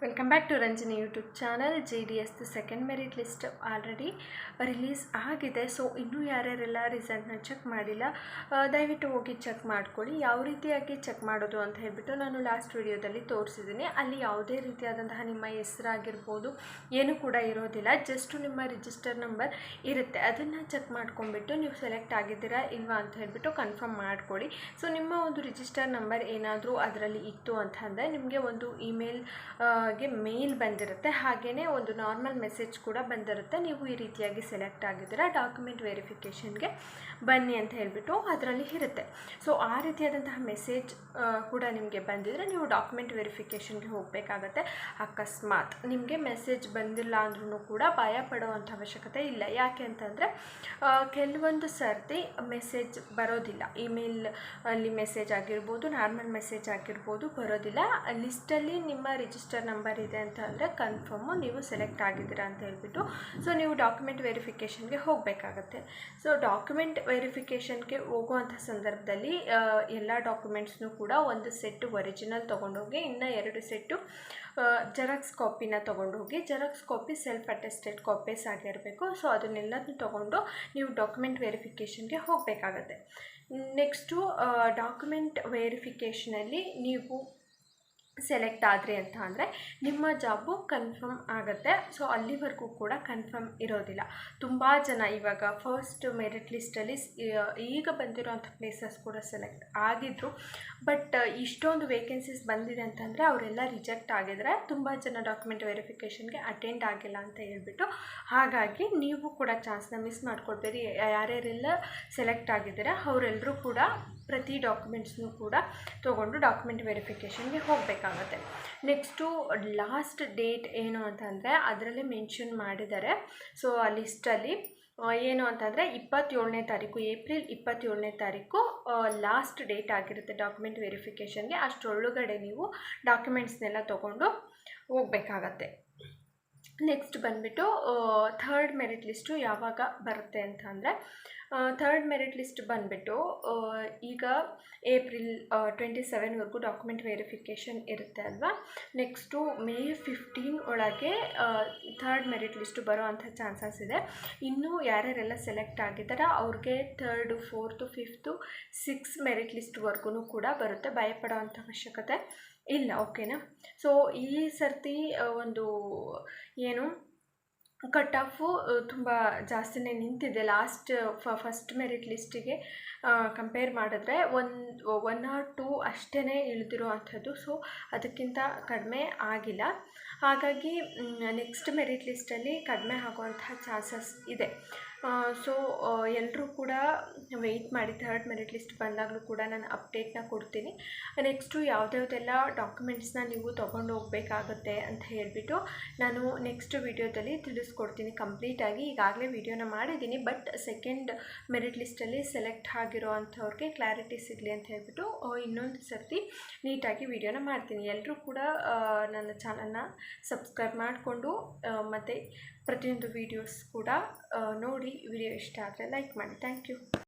Welcome back to Ranjani YouTube channel. JDS second merit list already release ಆಗಿದೆ. So ಇನ್ನೂ ಯಾರ್ಯಾರೆಲ್ಲ ರಿಸಲ್ಟ್ನ check ಮಾಡಿಲ್ಲ ದಯವಿಟ್ಟು ಹೋಗಿ ಚೆಕ್ ಮಾಡ್ಕೊಳ್ಳಿ. ಯಾವ ರೀತಿಯಾಗಿ ಚೆಕ್ ಮಾಡೋದು ಅಂತ ಹೇಳಿಬಿಟ್ಟು ನಾನು ಲಾಸ್ಟ್ ವಿಡಿಯೋದಲ್ಲಿ ತೋರಿಸಿದ್ದೀನಿ. ಅಲ್ಲಿ ಯಾವುದೇ ರೀತಿಯಾದಂತಹ ನಿಮ್ಮ ಹೆಸರಾಗಿರ್ಬೋದು ಏನೂ ಕೂಡ ಇರೋದಿಲ್ಲ. ಜಸ್ಟು ನಿಮ್ಮ ರಿಜಿಸ್ಟರ್ ನಂಬರ್ ಇರುತ್ತೆ, ಅದನ್ನು ಚೆಕ್ ಮಾಡ್ಕೊಂಡ್ಬಿಟ್ಟು ನೀವು ಸೆಲೆಕ್ಟ್ ಆಗಿದ್ದೀರಾ ಇಲ್ವಾ ಅಂತ ಹೇಳಿಬಿಟ್ಟು ಕನ್ಫರ್ಮ್ ಮಾಡ್ಕೊಳ್ಳಿ. ಸೊ ನಿಮ್ಮ ಒಂದು ರಿಜಿಸ್ಟರ್ ನಂಬರ್ ಏನಾದರೂ ಅದರಲ್ಲಿ ಇತ್ತು ಅಂತಂದರೆ ನಿಮಗೆ ಒಂದು ಗೆ ಮೇಲ್ ಬಂದಿರುತ್ತೆ, ಹಾಗೆಯೇ ಒಂದು ನಾರ್ಮಲ್ ಮೆಸೇಜ್ ಕೂಡ ಬಂದಿರುತ್ತೆ. ನೀವು ಈ ರೀತಿಯಾಗಿ ಸೆಲೆಕ್ಟ್ ಆಗಿದ್ದೀರಾ, ಡಾಕ್ಯುಮೆಂಟ್ ವೆರಿಫಿಕೇಷನ್ಗೆ ಬನ್ನಿ ಅಂತ ಹೇಳಿಬಿಟ್ಟು ಅದರಲ್ಲಿ ಇರುತ್ತೆ. ಸೊ ಆ ರೀತಿಯಾದಂತಹ ಮೆಸೇಜ್ ಕೂಡ ನಿಮಗೆ ಬಂದಿದ್ದರೆ ನೀವು ಡಾಕ್ಯುಮೆಂಟ್ ವೆರಿಫಿಕೇಷನ್ಗೆ ಹೋಗಬೇಕಾಗತ್ತೆ. ಅಕಸ್ಮಾತ್ ನಿಮಗೆ ಮೆಸೇಜ್ ಬಂದಿಲ್ಲ ಅಂದ್ರೂ ಕೂಡ ಭಯ ಪಡುವಂಥ ಅವಶ್ಯಕತೆ ಇಲ್ಲ. ಯಾಕೆ ಅಂತಂದರೆ ಕೆಲವೊಂದು ಸರ್ತಿ ಮೆಸೇಜ್ ಬರೋದಿಲ್ಲ. ಇಮೇಲ್ ಅಲ್ಲಿ ಮೆಸೇಜ್ ಆಗಿರ್ಬೋದು, ನಾರ್ಮಲ್ ಮೆಸೇಜ್ ಆಗಿರ್ಬೋದು ಬರೋದಿಲ್ಲ. ಲಿಸ್ಟಲ್ಲಿ ನಿಮ್ಮ ರಿಜಿಸ್ಟರ್ ನಂಬರ್ ಇದೆ ಅಂತ ಅಂದರೆ ಕನ್ಫರ್ಮು ನೀವು ಸೆಲೆಕ್ಟ್ ಆಗಿದ್ದೀರಾ ಅಂತ ಹೇಳ್ಬಿಟ್ಟು ಸೊ ನೀವು ಡಾಕ್ಯುಮೆಂಟ್ ವೆರಿಫಿಕೇಷನ್ಗೆ ಹೋಗಬೇಕಾಗತ್ತೆ. ಸೊ ಡಾಕ್ಯುಮೆಂಟ್ ವೆರಿಫಿಕೇಷನ್ಗೆ ಹೋಗುವಂಥ ಸಂದರ್ಭದಲ್ಲಿ ಎಲ್ಲ ಡಾಕ್ಯುಮೆಂಟ್ಸ್ನೂ ಕೂಡ ಒಂದು ಸೆಟ್ಟು ಒರಿಜಿನಲ್ ತೊಗೊಂಡೋಗಿ, ಇನ್ನು 2 ಸೆಟ್ಟು ಜೆರಾಕ್ಸ್ ಕಾಪಿನ ತೊಗೊಂಡೋಗಿ. Xerox copy self attested copies ಆಗಿರಬೇಕು. ಸೊ ಅದನ್ನೆಲ್ಲದನ್ನು ತೊಗೊಂಡು ನೀವು ಡಾಕ್ಯುಮೆಂಟ್ ವೆರಿಫಿಕೇಷನ್ಗೆ ಹೋಗಬೇಕಾಗತ್ತೆ. ನೆಕ್ಸ್ಟು ಡಾಕ್ಯುಮೆಂಟ್ ವೆರಿಫಿಕೇಷನಲ್ಲಿ ನೀವು ಸೆಲೆಕ್ಟ್ ಆದರೆ ಅಂತ ಅಂದರೆ ನಿಮ್ಮ ಜಾಬು ಕನ್ಫರ್ಮ್ ಆಗುತ್ತೆ. ಸೊ ಅಲ್ಲಿವರೆಗೂ ಕೂಡ ಕನ್ಫರ್ಮ್ ಇರೋದಿಲ್ಲ. ತುಂಬ ಜನ ಇವಾಗ ಫಸ್ಟ್ ಮೆರಿಟ್ ಲಿಸ್ಟಲ್ಲಿ ಈಗ ಬಂದಿರೋಂಥ ಪ್ಲೇಸಸ್ ಕೂಡ ಸೆಲೆಕ್ಟ್ ಆಗಿದ್ರು, ಬಟ್ ಇಷ್ಟೊಂದು ವೇಕೆನ್ಸೀಸ್ ಬಂದಿದೆ ಅಂತಂದರೆ ಅವರೆಲ್ಲ ರಿಜೆಕ್ಟ್ ಆಗಿದ್ರೆ ತುಂಬ ಜನ ಡಾಕ್ಯುಮೆಂಟ್ ವೆರಿಫಿಕೇಷನ್ಗೆ ಅಟೆಂಡ್ ಆಗಿಲ್ಲ ಅಂತ ಹೇಳ್ಬಿಟ್ಟು. ಹಾಗಾಗಿ ನೀವು ಕೂಡ ಚಾನ್ಸ್ನ ಮಿಸ್ ಮಾಡ್ಕೊಳ್ಬೇಡಿ. ಯಾರ್ಯಾರೆಲ್ಲ ಸೆಲೆಕ್ಟ್ ಆಗಿದ್ದೀರಾ ಅವರೆಲ್ಲರೂ ಕೂಡ ಪ್ರತಿ ಡಾಕ್ಯುಮೆಂಟ್ಸ್ನೂ ಕೂಡ ತೊಗೊಂಡು ಡಾಕ್ಯುಮೆಂಟ್ ವೆರಿಫಿಕೇಷನ್ಗೆ ಹೋಗಬೇಕಾಗತ್ತೆ. ನೆಕ್ಸ್ಟು ಲಾಸ್ಟ್ ಡೇಟ್ ಏನು ಅಂತಂದರೆ ಅದರಲ್ಲೇ ಮೆನ್ಷನ್ ಮಾಡಿದ್ದಾರೆ. ಸೊ ಆ ಲಿಸ್ಟಲ್ಲಿ ಏನು ಅಂತಂದರೆ 27ನೇ ತಾರೀಕು, ಏಪ್ರಿಲ್ 27ನೇ ತಾರೀಕು ಲಾಸ್ಟ್ ಡೇಟ್ ಆಗಿರುತ್ತೆ ಡಾಕ್ಯುಮೆಂಟ್ ವೆರಿಫಿಕೇಷನ್ಗೆ. ಅಷ್ಟರೊಳಗಡೆ ನೀವು ಡಾಕ್ಯುಮೆಂಟ್ಸ್ನೆಲ್ಲ ತೊಗೊಂಡು ಹೋಗಬೇಕಾಗತ್ತೆ. ನೆಕ್ಸ್ಟ್ ಬಂದುಬಿಟ್ಟು ಥರ್ಡ್ ಮೆರಿಟ್ ಲಿಸ್ಟು ಯಾವಾಗ ಬರುತ್ತೆ ಅಂತ ಅಂದರೆ ಥರ್ಡ್ ಮೆರಿಟ್ ಲಿಸ್ಟ್ ಬಂದುಬಿಟ್ಟು ಈಗ ಏಪ್ರಿಲ್ 27ವರೆಗೂ ಡಾಕ್ಯುಮೆಂಟ್ ವೆರಿಫಿಕೇಷನ್ ಇರುತ್ತೆ ಅಲ್ವಾ. ನೆಕ್ಸ್ಟು ಮೇ 15 ಒಳಗೆ ಥರ್ಡ್ ಮೆರಿಟ್ ಲಿಸ್ಟು ಬರೋ ಅಂಥ ಚಾನ್ಸಸ್ ಇದೆ. ಇನ್ನೂ ಯಾರ್ಯಾರೆಲ್ಲ ಸೆಲೆಕ್ಟ್ ಆಗಿದ್ದಾರೆ ಅವ್ರಿಗೆ 3rd, 4th, 5th, 6 ಮೆರಿಟ್ ಲಿಸ್ಟ್ವರೆಗೂ ಕೂಡ ಬರುತ್ತೆ. ಭಯಪಡೋ ಅಂಥ ಅವಶ್ಯಕತೆ ಇಲ್ಲ, ಓಕೆನಾ. ಸೊ ಈ ಸರ್ತಿ ಒಂದು ಏನು ಕಟ್ ಆಫು ತುಂಬ ಜಾಸ್ತಿನೇ ನಿಂತಿದೆ. ಫಸ್ಟ್ ಮೆರಿಟ್ ಲಿಸ್ಟಿಗೆ ಕಂಪೇರ್ ಮಾಡಿದ್ರೆ 1 or 2 ಅಷ್ಟೇ ಇಳಿದಿರೋ ಅಂಥದ್ದು. ಸೊ ಅದಕ್ಕಿಂತ ಕಡಿಮೆ ಆಗಿಲ್ಲ. ಹಾಗಾಗಿ ನೆಕ್ಸ್ಟ್ ಮೆರಿಟ್ ಲಿಸ್ಟಲ್ಲಿ ಕಡಿಮೆ ಆಗುವಂತಹ ಚಾನ್ಸಸ್ ಇದೆ. ಸೊ ಎಲ್ಲರೂ ಕೂಡ ವೆಯ್ಟ್ ಮಾಡಿ. ಥರ್ಡ್ ಮೆರಿಟ್ ಲಿಸ್ಟ್ ಬಂದಾಗಲೂ ಕೂಡ ನಾನು ಅಪ್ಡೇಟ್ನ ಕೊಡ್ತೀನಿ. ನೆಕ್ಸ್ಟು ಯಾವುದ್ಯಾವುದೆಲ್ಲ ಡಾಕ್ಯುಮೆಂಟ್ಸ್ನ ನೀವು ತೊಗೊಂಡು ಹೋಗಬೇಕಾಗುತ್ತೆ ಅಂತ ಹೇಳಿಬಿಟ್ಟು ನಾನು ನೆಕ್ಸ್ಟ್ ವಿಡಿಯೋದಲ್ಲಿ ತಿಳಿಸ್ಕೊಡ್ತೀನಿ ಕಂಪ್ಲೀಟಾಗಿ. ಈಗಾಗಲೇ ವಿಡಿಯೋನ ಮಾಡಿದ್ದೀನಿ, ಬಟ್ ಸೆಕೆಂಡ್ ಮೆರಿಟ್ ಲಿಸ್ಟಲ್ಲಿ ಸೆಲೆಕ್ಟ್ ಆಗಿರೋ ಅಂಥವ್ರಿಗೆ ಕ್ಲಾರಿಟಿ ಸಿಗಲಿ ಅಂತ ಹೇಳ್ಬಿಟ್ಟು ಇನ್ನೊಂದು ಸರ್ತಿ ನೀಟಾಗಿ ವಿಡಿಯೋನ ಮಾಡ್ತೀನಿ. ಎಲ್ಲರೂ ಕೂಡ ನನ್ನ ಚಾನಲ್ನ ಸಬ್ಸ್ಕ್ರೈಬ್ ಮಾಡಿಕೊಂಡು ಮತ್ತು ಪ್ರತಿಯೊಂದು ವೀಡಿಯೋಸ್ ಕೂಡ ನೋಡಿ. ವಿಡಿಯೋ ಇಷ್ಟ ಆದರೆ ಲೈಕ್ ಮಾಡಿ. Thank you.